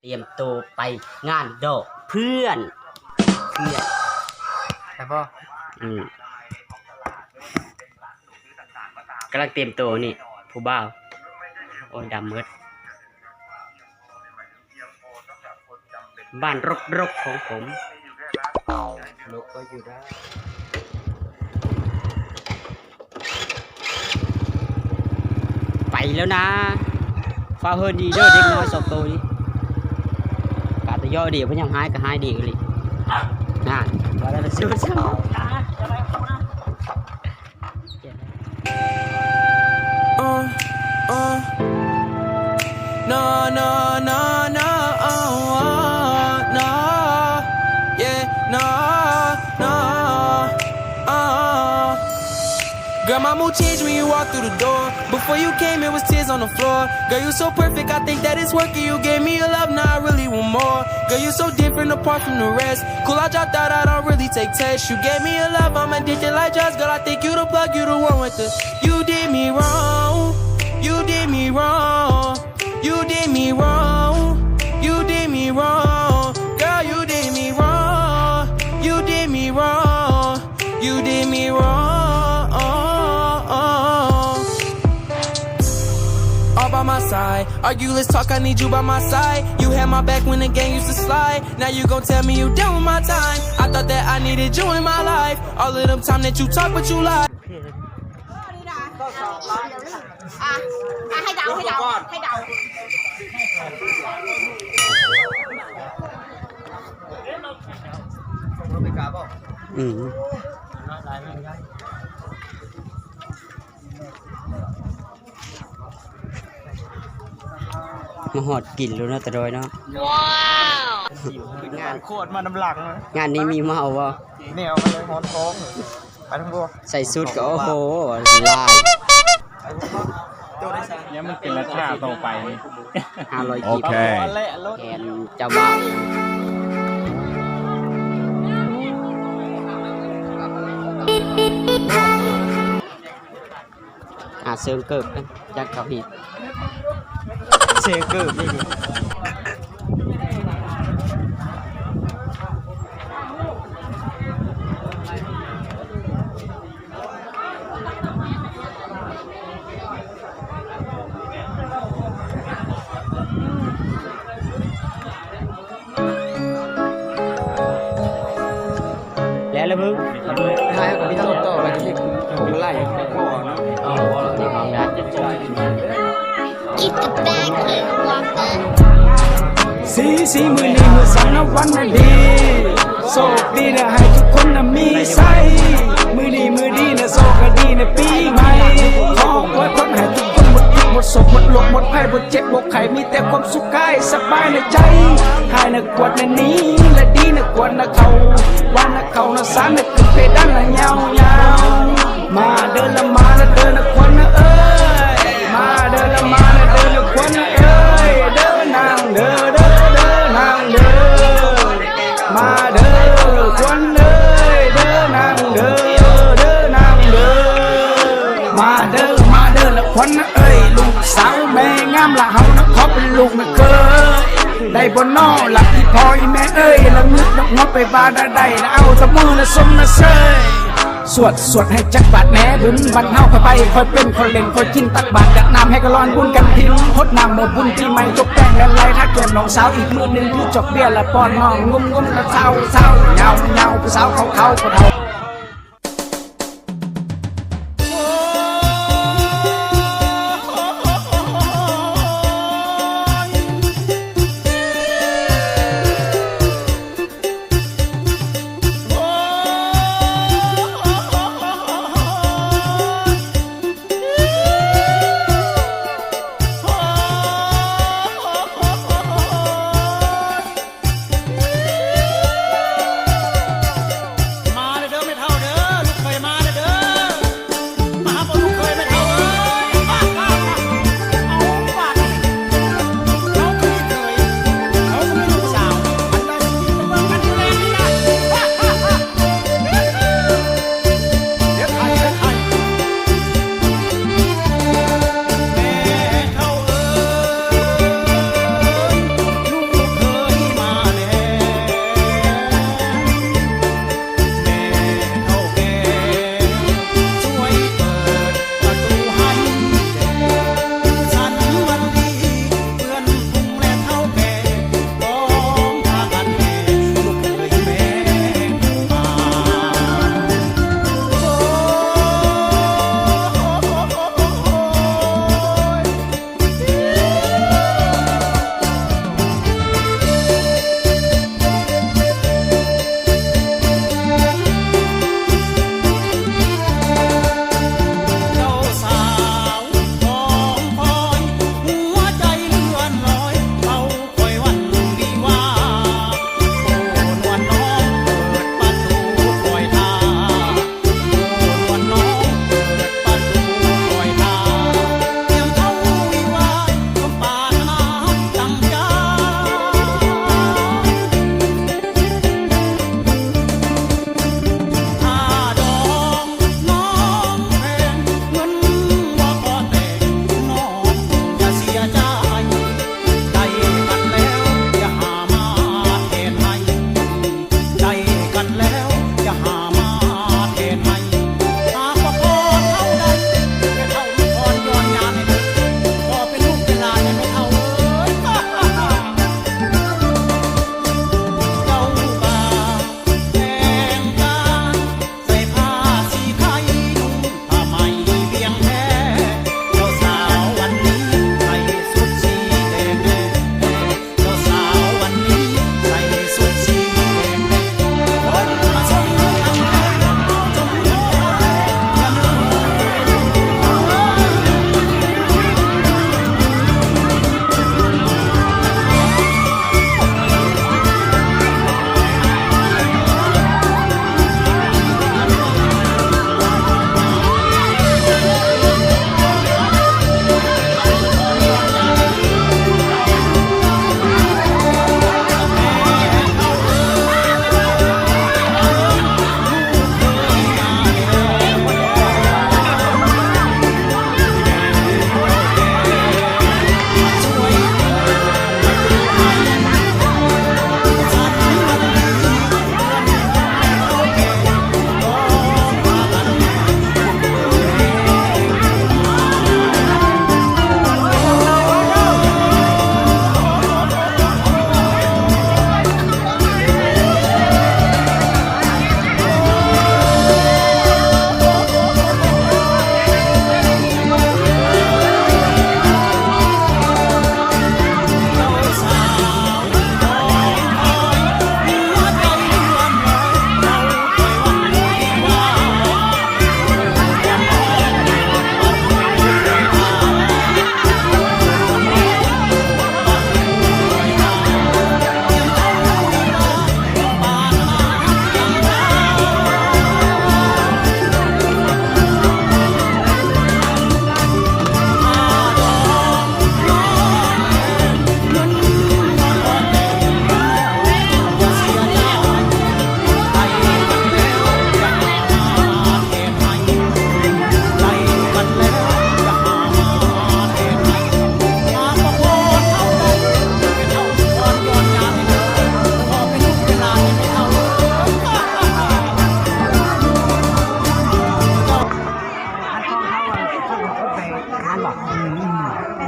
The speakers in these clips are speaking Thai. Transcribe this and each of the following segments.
เตรียมตัวไปงานดอกเพื่อนไปบ่กำลังเตรียมตัวนี่ผู้บ่าวโอ้ยดำมืดบ้านรกของผมรกก็อยู่ได้ไปแล้วนะฟ้าเฮินดีเด้อเด็กน้อยสองตัวนี้กาตะย่อเดียวเพิ่นยังหายก็หายดีกันเลยน่าว่าแล้วสู้No, no, no, no, oh, oh, no, yeah, no, no, oh. Girl, my mood changed when you walked through the door. Before you came, it was tears on the floor. Girl, you so perfect, I think that it's working. You gave me your love, now I really want more. Girl, you so different apart from the rest. Cool, I dropped out, I don't really take tests. You gave me your love, I'm addicted like drugs. Girl, I think you the plug, you the one with the. You did me wrong, you did me wrong. You did me wrong, you did me wrong, girl, you did me wrong, you did me wrong, you did me wrong. All by my side, argue, let's talk, I need you by my side. You had my back when the gang used to slide. Now you gon' tell me you done with my time. I thought that I needed you in my life. All of them time that you talk, but you lie. ให้เดามาหอดกินแล้วนะแต่โดยเนาะว้าวงานโคตรมาน้ำหลังเลย งานนี้มีเมาวะแนวมาเลยฮอนท้องไปทั้งตัวใส่ชุดก็โอ้โหลายเนี่ยมันเป็นราคาต่อไป500กีบแทนเจ้าบ่าวเซิร์ฟเกิบกันจากเขาหิดเซิร์ฟเกิบนี่ดิแล้วมึงใช่กับพี่ต้องต่อไปที่ผมไล่พ่อนะนี่มองนะสีมือนี้มือสั่งนับวันน่ะดีโชคดีนะให้ทุกคนน่ะมีไส้มือดีนะโชคดีนะปีใหม่ขออวยพรให้ทุกคนหมดทุกข์หมดโศกหมดโรคหมดภัยหมดเจ็บหมดไข้มีแต่ความสุขกายสบายในใจหายนะกวดนะนี้และดีนะกวดนะเขาวันนะเขานะสานนะขึ้นไปด้านละยาวมาเดินละมานะเดินนะควันนะเอ้ยมาเดินละมานะเดินนะควันนะเอ้ยเดินนางเดินนางเดินมาเดินควันเอ้ยเดินนางเดินนางเดินมาเดินละควันนะเอ้ยลูกสาวแม่งามละเฮานะขอเป็นลูกนะเคยได้บนนอหลับที่พอยแม่เอ้ยละงึกนกงอไปบาได้ละเอาตะมือละสมละเซยสวดให้จักบาดแหน่บุญบัดเฮาเข้าไปคอยเป็นคนเล่นคอยกินตักบาดดักน้ำให้กระลอนบุญกันทิ้งพดน้ำเมื่อบุญปีใหม่จบแต่งและไล่ทักแก้มน้องสาวอีกมือหนึ่งที่จบเบี้ยละป้อนน้องงุ้มละเศร้าเงาผู้สาวเขาคนเฮา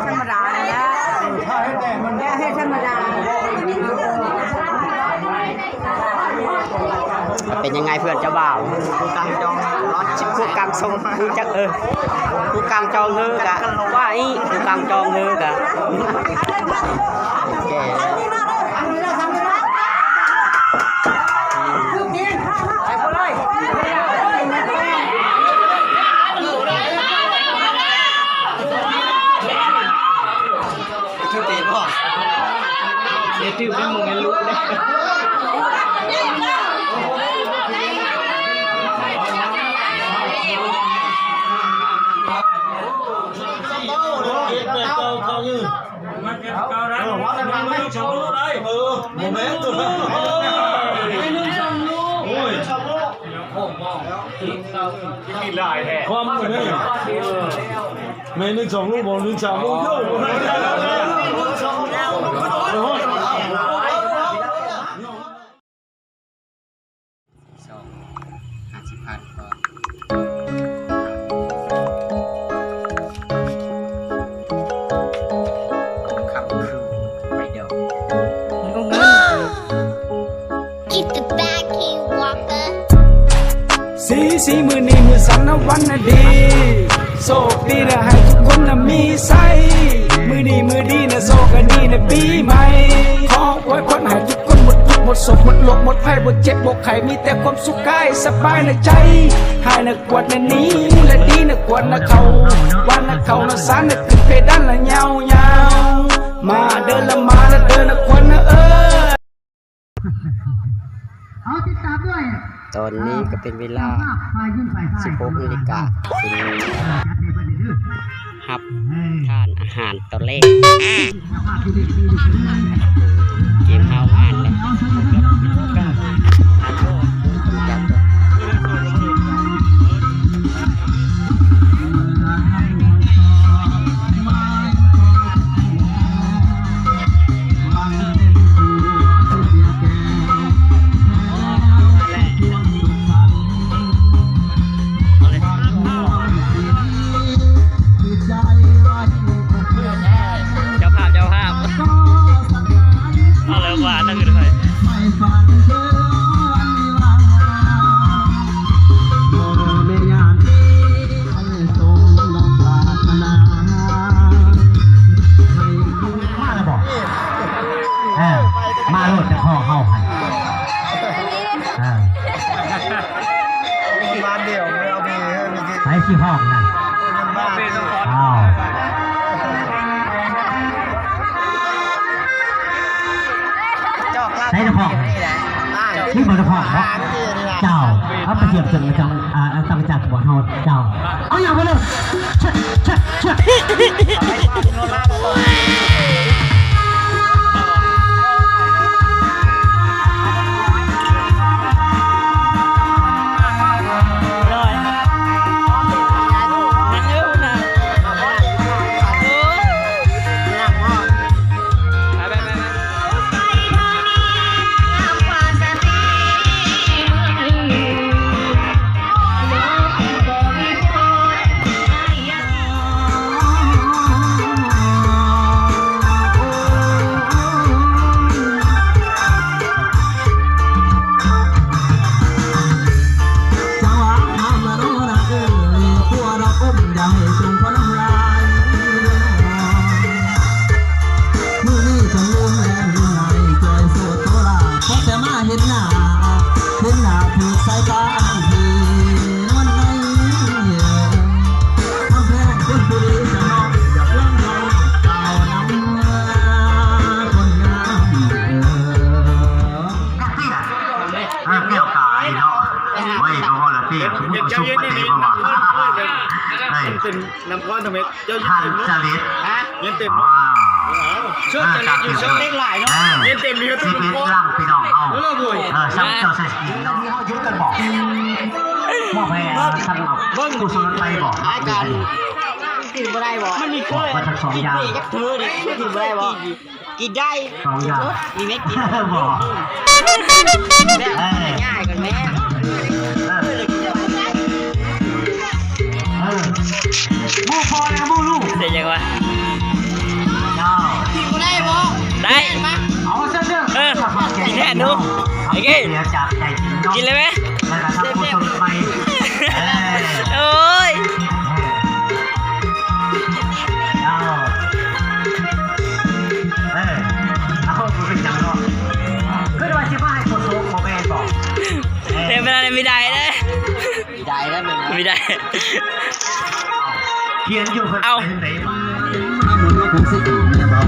ธรรมดาเลยนะให้ธรรมดา เป็นยังไงเพื่อนเจ้าบ่าวผู้กลางจองผู้กลางทรงผู้จักผู้กลางจองเฮือกะว่าอีผู้กลางจองเฮือกะแก่ชื่อเป็นมึงงั้นลุกเลยความเหมือนเนี่ยไม่นึกสองลูกบอกนึกสามลูกเยอะสีมือนี้มือสันนะวันน่ะดีโชคดีนะให้ทุกคนน่ะมีไส้มือนี้มือดีนะโชคดีนะปีใหม่ขอไว้พรให้ทุกคนหมดทุกข์หมดโศกหมดโรคหมดภัยหมดเจ็บหมดไข้มีแต่ความสุขกายสบายในใจหายนะกวดนะนี้และดีนะกวดนะเขาวันนะเขานะสานนะขึ้นเพดานละยาวมาเดินละมาละเดินละควันนะตอนนี้ก็เป็นเวลา 16 นาฬิกาเป็นฮับทานอาหารตอนแรกเกมเฮาอ่านแล้วมาโหลดจะข้อเข้าพันบ้านเดียวไม่เอามีไปที่ห้องนั่นอ้าวใช้ตะข้อนี่มันตะข้อเจ้าเอาไปเทียบจนมาจังตั้งจากหัวเฮาเจ้าเอาอย่างไปเลยเช็ดเช็ดเช็ดเป็นน้ำก้อนทำไมเจ้า ท่านจริต เงินเต็ม ช่วยจะอยู่ช่วยเล็กหลายเนาะ เงินเต็มมีทุกคนร่างพี่น้องเอาช่างเจ้าเศรษฐกิจเรามีเขายุ่งกันบอกมอบให้ท่านผู้ชมไปบอกกันกินบ่ได้บ่มันมีเคยกินนี่กับเธอดิกินบ่ได้บ่กินได้2 อย่างมีเม็ดกินบ่ง่ายกันแม่มูพอนะมูลูก ได้ยังวะ เจ้า ได้ เอาซะเด้อ กินแทนดูไอ้กี้ เดี๋ยวจากใจจริง กินเลยไหม แล้วก็ทำผู้ชมไป โอ้ย เอาคุณเป็นจังเนาะคือว่าสิว่าให้คนโซ่โมเมนต์บอก เต็มเวลาไม่ได้เลย ได้แล้วมึง ไม่ได้ เขียนอยู่คน เอา ไหนมา หมุนว่าผมสิอ่านเนี่ยเบา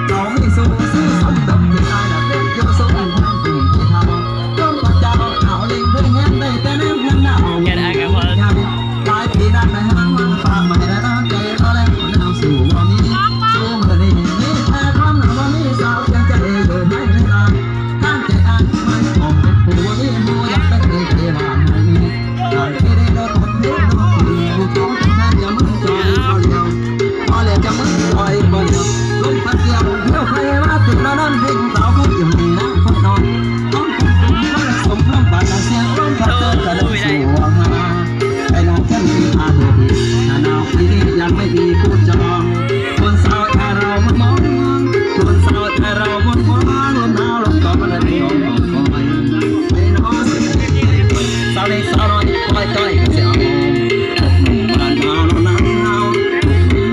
เราไม่สู้ซื้อสมดำที่ได้ละเป็นโยสมอันทั้งกลุ่มที่ทำต้นปัจจัยเอาลิงเพื่อแห้งได้แต่น้ำพันหน้าเอา แกได้กันพอ หลายปีนั้นในห้างมันฝากไม่ได้ตั้งใจก็แล้วคนเอาสู่วันนี้สู้เมื่อนี้นี่แค่ความหนาวันนี้สาวยังใจเดินไม่ได้ตามตั้งใจอ่านไม่ออกเป็นผู้วันนี้หัวอยากเป็นเอกหางไม่มีการที่ได้รถคนเดียวน้องอยู่ท้องแค่อย่ามึงจอยคนเดียวพอแล้วจะมึงจอยคนเดียวลงพัดเดียวเที่ยวใครมาถึงแล้วนั่นเพ่งสาวเขาอยู่นี่นะคนนอนต้องคุมตัวสมพร้อมบัดเสียงลมพัดเจอกระโดดสู่หัวมาไอ้นางฉันมีอาดูดีนาหนาวปีนี้ยังไม่มีคู่จองคนสาวแต่เรามันมองคนสาวแต่เรามันมองลมหนาวลมก็มันเลยยอมคอยไม่น้อสิสาวเล็กสาวน้อยคอยต้อยก็เสียบ้านนอนหนาว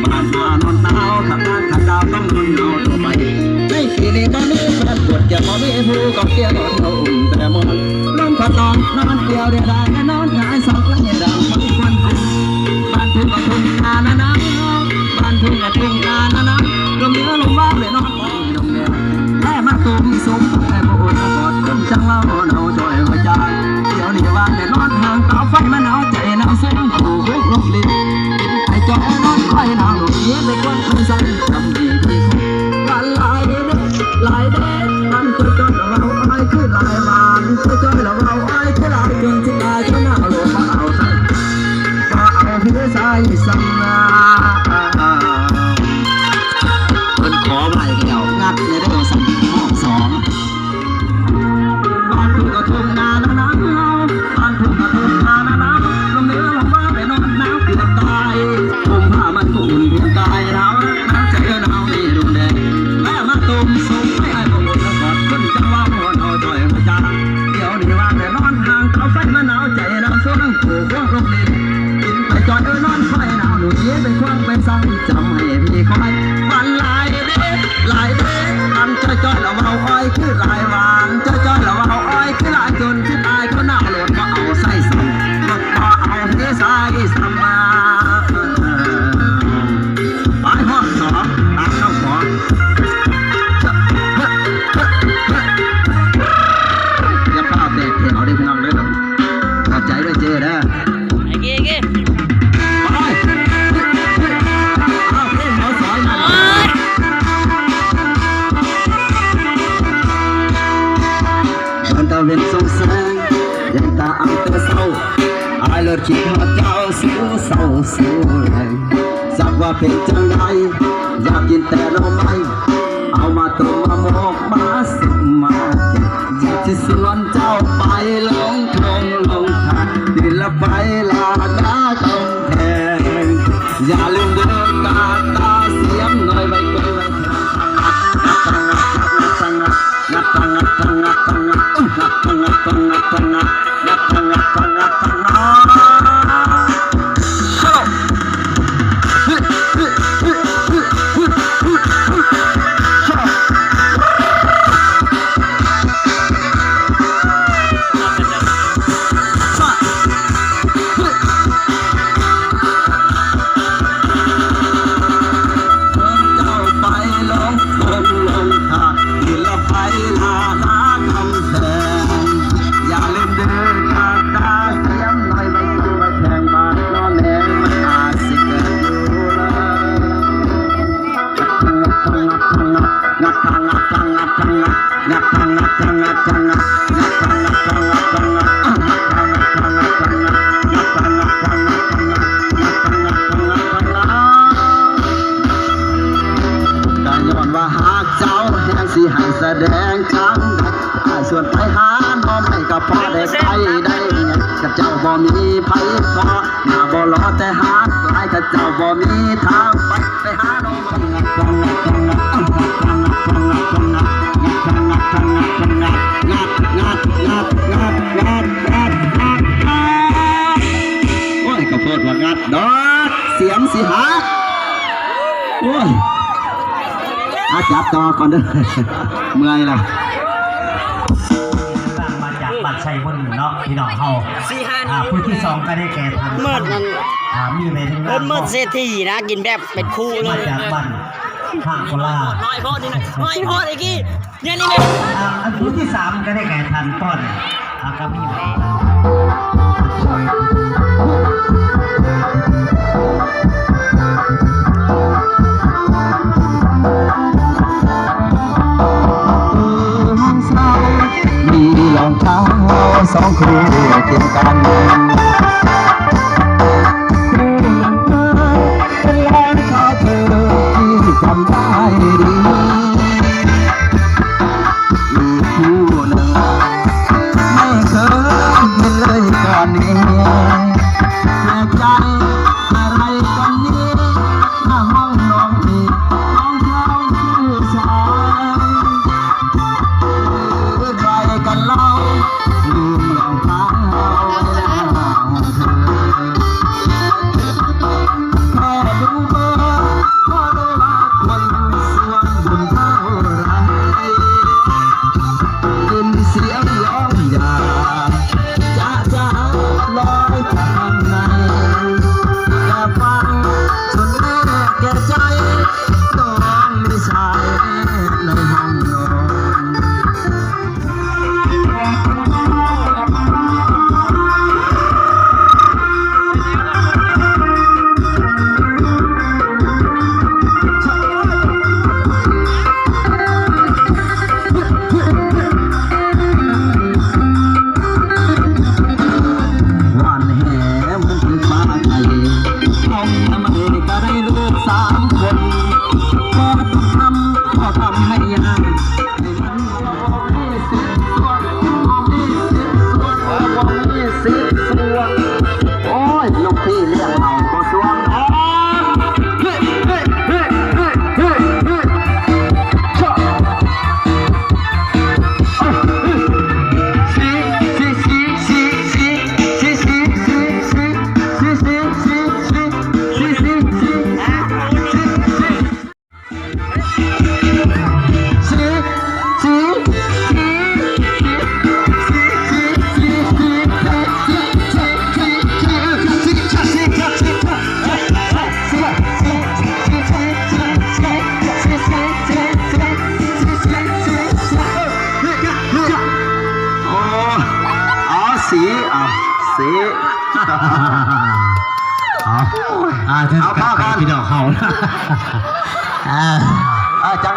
บ้านนอนหนาวขับด้านขับดาวต้องนอนหนาวต่อไปในปีนี้บ่มีแฟนปวดจะบ่มีผู้ก็เกี่ยวเท่าแต่หมดลมพัดนอนนอนเกี่ยวเดียวได้นอนหายสองแล้วเนี่ยดังมันควันบ้านทุ่งกับทุ่งนานะนะบ้านทุ่งกับทุ่งนานะนะลมเนื้อลมว่างเลยนอนมองลมแดงแค่มาตุ้มสูงแต่บ่อดกอดจนจังเล่าหนาวจ่อยหัวใจเดี๋ยวนี้ว่าแต่นอนห่างเตาไฟมันหนาวใจหนาวเส้นขู่ลมลิ้นไอ้จอยนอนคอยหนาวหนุนเย็นเลยกว้างคนสั่นทำดีที่คงวันลายเด็ดลายเด็ดมันจอยจอยเราไอ้คือลายมันจอยจอยเราไอ้คือลายจนที่ตายจนหน้าหลงมาเอาใส่มาเอาเพื่อใส่สัมนาคนขอใบเดียวงัดเลยได้สั่งห้องสองบ้านทุ่งกับทุ่งนานะนะบ้านทุ่งกับทุ่งนานะนะลมเนื้อลมว่าไปนอนหนาวเกือบตายผมผ้ามันอุ่นเพียงกายหนาวน้ำใจหนาวนี่รุนแรงแม่มาตุ่มส่งให้ไอ้บ่หมดแล้วกอดคนจังว่าหมดเอาจ่อยหัวใจเดี๋ยวนี้ว่าแต่นอนห่างเขาไฟมันหนาวใจหนาวส่วนขู่พวกลมลิ้นกินไปจอยนอนคอยหนาวหนูเย็นเป็นความเป็นสั่งจำให้พี่คอยวันลายเด็ดลายเด็ดมันจอยเราเอาอ้อยคือลายวางจอยเราเอาอ้อยคือลายจนที่ตายก็หน้าหลดมาเอาใส่ซ้ำก็เอาเทใส่ซ้ำมาไปห้องสองตามน้องขออย่าเปล่าแตกแถวได้พี่น้องเลยครับขอบใจด้วยเจนะ ไอ้กี้ ไปเอาเพ่งเอาสอยมา มันตาเว้นสงแสงยังตาอังเตอเศร้าอายเลิศคิดหอดเจ้าสู้เศร้าสู้แรงสักว่าเป็นจังไดอยากกินแต่เราไม่เอามาต้มมาหมกมาสุกมาเก็บอยากจะสวนเจ้าไปลงทงลงทางดินละไปลาดาคำแพงอย่าลืมเดินกาตาเสียมหน่อยไว้เกินงัดตังงัดตังงัดตังงัดตังงัดตังงัดตังงัดงัดตังงัดตังงัดตังงัดสิให้แสดงครั้งใดส่วนไปหาน้องไม่ก็พอได้ไปได้ กับเจ้าบ่มีไผพอหน้าบ่รอแต่หาหลายกับเจ้าบ่มีทางไปหาลงงัดงัดงัดงัดงัดงัดงัดงัดโอ้ยกระโปดว่างัดดอกเสียมสิหาโอ้ยอาจับต่อก่อนเด้อเมื่อยละมาจากบ้านชัยคนเนาะพี่น้องเฮาผู้ที่สองก็ได้แก่ทาง เมื่อนั้น มีในทาง เพิ่นเมื่อเศรษฐีนะกินแบบเป็นคู่เล มาย จากบ้านข้างโคราช น้อยพอนี่หน่อยน้อยพออีกทีเนี่ยนี่แม่ อันผู้ที่สามก็ได้แก่ทันต้นก็มีมีรองเท้าสองคู่เทียมกันจำได้ดีอีกคู่หนึ่งไม่เคยเห็นเลยก่อนนี้แปลกใจอะไรกันนี้หน้าห้องน้องอีกน้องเท้าชื่อสายใครกันเล่าลืมรองเท้าเวลาของเธอแค่ดูเบอร์ก็รู้ว่าคนส่วนบุญเท่าไรยินเสียงร้องอย่าจะลอยทางในแค่ฟังจนแน่แก่ใจต้องมีชายในห้องนอนวันแห่มันคือฟ้าไทยห้องทำไมก็ได้ลูก3 คนก็ต้องทำก็ทำให้ยากให้มันมีสิทธิ์ส่วนมีสิทธิ์ส่วนโอ้ยลูกพี่เลี้ยงเอาก็ส่วนเฮ้ยเฮ้ยเฮ้ยเฮ้ยเฮ้ยเฮ้ยชอบเอาเข้ากันพี่น้องเขาจะ